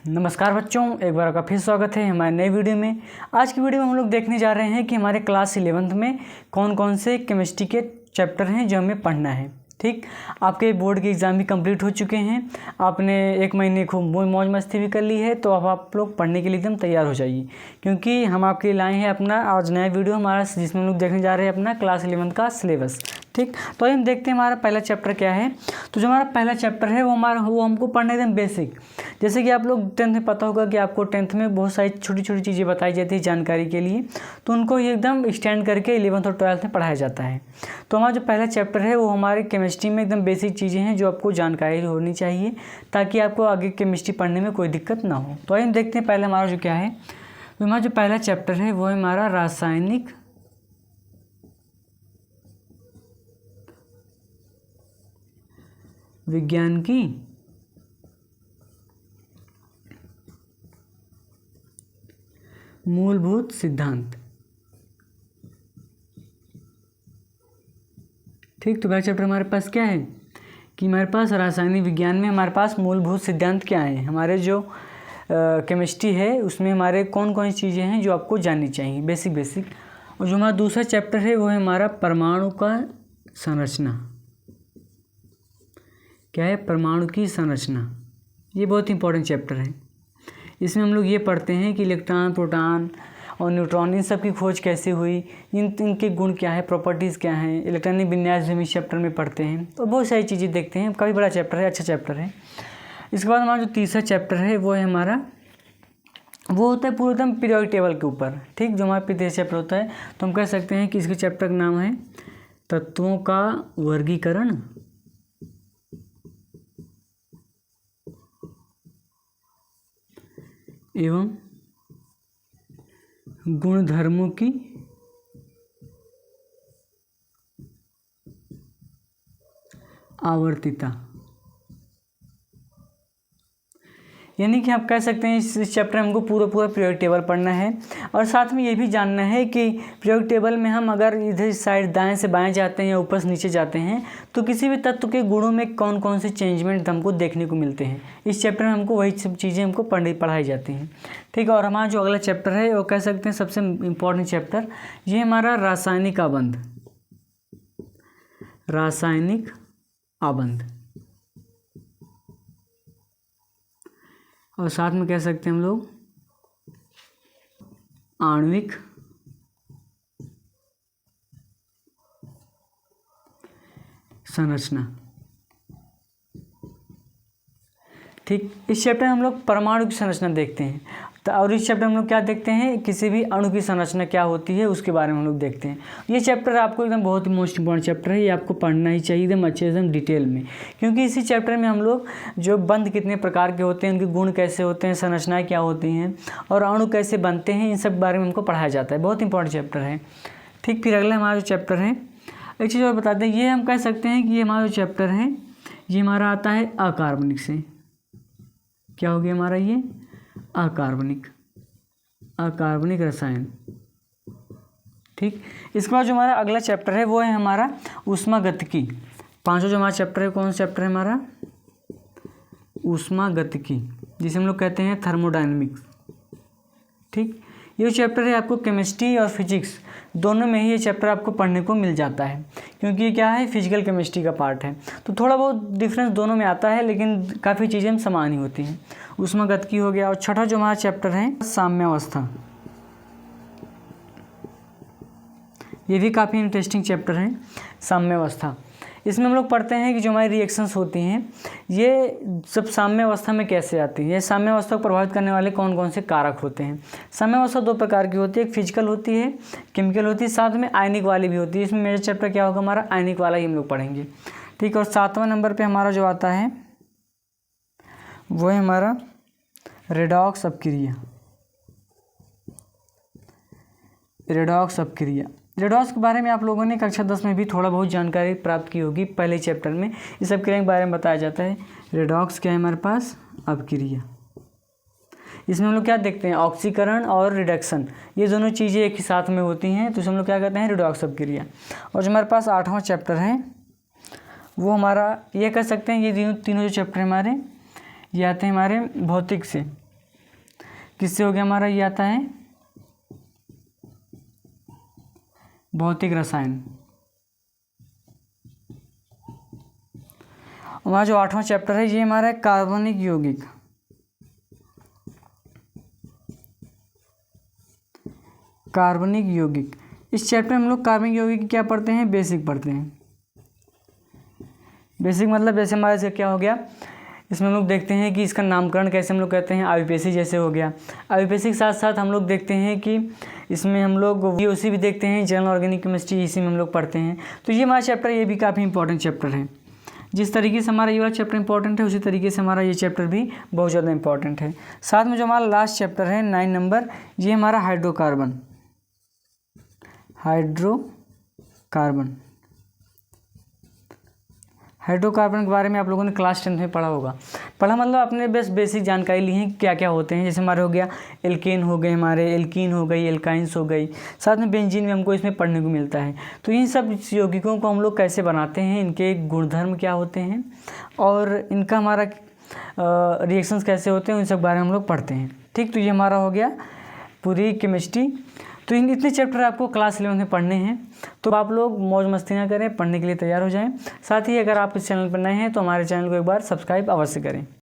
नमस्कार बच्चों, एक बार आपका फिर स्वागत है हमारे नए वीडियो में। आज की वीडियो में हम लोग देखने जा रहे हैं कि हमारे क्लास 11th में कौन कौन से केमिस्ट्री के चैप्टर हैं जो हमें पढ़ना है। ठीक, आपके बोर्ड के एग्ज़ाम भी कंप्लीट हो चुके हैं, आपने एक महीने खूब मौज मस्ती भी कर ली है, तो अब आप लोग पढ़ने के लिए एकदम तैयार हो जाइए, क्योंकि हम आपके लिए लाए हैं अपना आज नया वीडियो हमारा, जिसमें हम लोग देखने जा रहे हैं अपना क्लास 11th का सिलेबस। ठीक, तो हम देखते हैं हमारा पहला चैप्टर क्या है। तो जो हमारा पहला चैप्टर है वो हमको पढ़ने एकदम बेसिक, जैसे कि आप लोग 10th में पता होगा कि आपको 10th में बहुत सारी छोटी छोटी चीज़ें बताई जाती है जानकारी के लिए, तो उनको ये एकदम एक्सटेंड करके 11th और 12th में पढ़ाया जाता है। तो हमारा जो पहला चैप्टर है वो हमारे केमिस्ट्री में एकदम बेसिक चीज़ें हैं जो आपको जानकारी होनी चाहिए, ताकि आपको आगे केमिस्ट्री पढ़ने में कोई दिक्कत ना हो। तो हम देखते हैं पहले हमारा जो क्या है। तो हमारा जो पहला चैप्टर है वो है हमारा रासायनिक विज्ञान की मूलभूत सिद्धांत। ठीक, तो पहला चैप्टर हमारे पास क्या है कि हमारे पास रासायनिक विज्ञान में हमारे पास मूलभूत सिद्धांत क्या हैं। हमारे जो केमिस्ट्री है उसमें हमारे कौन कौन सी चीज़ें हैं जो आपको जाननी चाहिए, बेसिक। और जो हमारा दूसरा चैप्टर है वो है हमारा परमाणु का संरचना। क्या है? परमाणु की संरचना। ये बहुत इंपॉर्टेंट चैप्टर है। इसमें हम लोग ये पढ़ते हैं कि इलेक्ट्रॉन, प्रोटॉन और न्यूट्रॉन इन सब की खोज कैसे हुई, इनके गुण क्या है, प्रॉपर्टीज़ क्या हैं, इलेक्ट्रॉनिक विन्यास भी हम इस चैप्टर में पढ़ते हैं। तो बहुत सारी चीज़ें देखते हैं। काफ़ी बड़ा चैप्टर है, अच्छा चैप्टर है। इसके बाद हमारा जो तीसरा चैप्टर है वो है हमारा, वो होता है पूरा एकदम पीरियोडिक टेबल के ऊपर। ठीक, जो हमारा तीसरा चैप्टर होता है तो हम कह सकते हैं कि इसके चैप्टर का नाम है तत्वों का वर्गीकरण एवं गुणधर्मों की आवर्तिता। यानी कि आप कह सकते हैं इस चैप्टर में हमको पूरा पीरियोडिक टेबल पढ़ना है, और साथ में ये भी जानना है कि पीरियोडिक टेबल में हम अगर इधर साइड दाएं से बाएं जाते हैं या ऊपर से नीचे जाते हैं तो किसी भी तत्व के गुणों में कौन कौन से चेंजमेंट हमको देखने को मिलते हैं। इस चैप्टर में हमको वही सब चीज़ें हमको पढ़ाई जाती हैं। ठीक है, और हमारा जो अगला चैप्टर है वो कह सकते हैं सबसे इम्पोर्टेंट चैप्टर, ये हमारा रासायनिक आबंध। रासायनिक आबंध, और साथ में कह सकते हैं हम लोग आणविक संरचना। ठीक, इस चैप्टर में हम लोग परमाणु की संरचना देखते हैं, और इस चैप्टर में हम लोग क्या देखते हैं, किसी भी अणु की संरचना क्या होती है उसके बारे में हम लोग देखते हैं। ये चैप्टर आपको एकदम बहुत ही मोस्ट इंपॉर्टेंट चैप्टर है, ये आपको पढ़ना ही चाहिए एकदम अच्छे एकदम डिटेल में, क्योंकि इसी चैप्टर में हम लोग जो बंध कितने प्रकार के होते हैं, उनके गुण कैसे होते हैं, संरचनाएँ क्या होती हैं, और अणु कैसे बनते हैं, इन सब बारे में हमको पढ़ाया जाता है। बहुत इंपॉर्टेंट चैप्टर है। ठीक, फिर अगला हमारा जो चैप्टर है, एक चीज़ और बताते हैं, ये हम कह सकते हैं कि ये हमारा जो चैप्टर है ये हमारा आता है अकार्बनिक से। क्या हो गया हमारा ये? अकार्बनिक रसायन। ठीक, इसके बाद जो हमारा अगला चैप्टर है वो है हमारा ऊष्मागतिकी। पांचों जो हमारा चैप्टर है, कौन सा चैप्टर है हमारा? ऊष्मागतिकी, जिसे हम लोग कहते हैं थर्मोडायनेमिक्स। ठीक, ये चैप्टर है आपको केमिस्ट्री और फिजिक्स दोनों में ही ये चैप्टर आपको पढ़ने को मिल जाता है, क्योंकि ये क्या है, फिजिकल केमिस्ट्री का पार्ट है। तो थोड़ा बहुत डिफरेंस दोनों में आता है, लेकिन काफ़ी चीज़ें समान ही होती हैं। ऊष्मागतिकी हो गया। और छठा जो हमारा चैप्टर है साम्यावस्था, ये भी काफ़ी इंटरेस्टिंग चैप्टर है साम्यावस्था। इसमें हम लोग पढ़ते हैं कि जो हमारी रिएक्शंस होती हैं ये सब साम्यावस्था में कैसे आती है, साम्यावस्था को प्रभावित करने वाले कौन कौन से कारक होते हैं। साम्यावस्था दो प्रकार की होती है, एक फिजिकल होती है, केमिकल होती है, साथ में आयनिक वाली भी होती है। इसमें मेजर चैप्टर क्या होगा हमारा? आयनिक वाला ही हम लोग पढ़ेंगे। ठीक, और 7वां नंबर पर हमारा जो आता है वो है हमारा रेडॉक्स अपक्रिया। रेडॉक्स के बारे में आप लोगों ने कक्षा 10 में भी थोड़ा बहुत जानकारी प्राप्त की होगी, पहले चैप्टर में इस अपक्रिया के बारे में बताया जाता है। रेडॉक्स क्या है हमारे पास? अपक्रिया। इसमें हम लोग क्या देखते हैं, ऑक्सीकरण और रिडक्शन, ये दोनों चीज़ें एक ही साथ में होती हैं, तो हम लोग क्या कहते हैं, रेडॉक्स अपक्रिया। और जो हमारे पास 8वां चैप्टर है वो हमारा, ये कह सकते हैं ये तीनों जो चैप्टर हमारे ये आते हैं हमारे भौतिक से, किससे हो गया हमारा, ये आता है भौतिक रसायन। हमारा जो 8वां चैप्टर है ये हमारा है कार्बनिक यौगिक। कार्बनिक यौगिक, इस चैप्टर में हम लोग कार्बनिक यौगिक क्या पढ़ते हैं, बेसिक पढ़ते हैं। बेसिक मतलब जैसे हमारे से क्या हो गया, इसमें हम लोग देखते हैं कि इसका नामकरण कैसे हम लोग कहते हैं, आईयूपीएसी जैसे हो गया। आईयूपीएसी के साथ साथ हम लोग देखते हैं कि इसमें हम लोग वीओसी भी देखते हैं, जनरल ऑर्गेनिक केमिस्ट्री, इसी में हम लोग पढ़ते हैं। तो ये हमारा चैप्टर, ये भी काफ़ी इंपॉर्टेंट चैप्टर है। जिस तरीके से हमारा ये वाला चैप्टर इंपॉर्टेंट है, उसी तरीके से हमारा ये चैप्टर भी बहुत ज़्यादा इंपॉर्टेंट है। साथ में जो हमारा लास्ट चैप्टर है 9 नंबर, ये हमारा हाइड्रोकार्बन। हाइड्रोकार्बन हाइड्रोकार्बन के बारे में आप लोगों ने क्लास 10 में पढ़ा होगा। पढ़ा मतलब आपने बस बेसिक जानकारी ली है क्या क्या होते हैं। जैसे हमारे हो गया एल्केन हो गए, हमारे एल्कीन हो गई, एल्काइंस हो गई, साथ में बेंजीन भी हमको इसमें पढ़ने को मिलता है। तो इन सब यौगिकों को हम लोग कैसे बनाते हैं, इनके गुणधर्म क्या होते हैं और इनका हमारा रिएक्शंस कैसे होते हैं, उन सब बारे में हम लोग पढ़ते हैं। ठीक, तो ये हमारा हो गया पूरी केमिस्ट्री। तो इन इतने चैप्टर आपको क्लास 11 में पढ़ने हैं, तो आप लोग मौज मस्ती ना करें, पढ़ने के लिए तैयार हो जाएं। साथ ही अगर आप इस चैनल पर नए हैं तो हमारे चैनल को एक बार सब्सक्राइब अवश्य करें।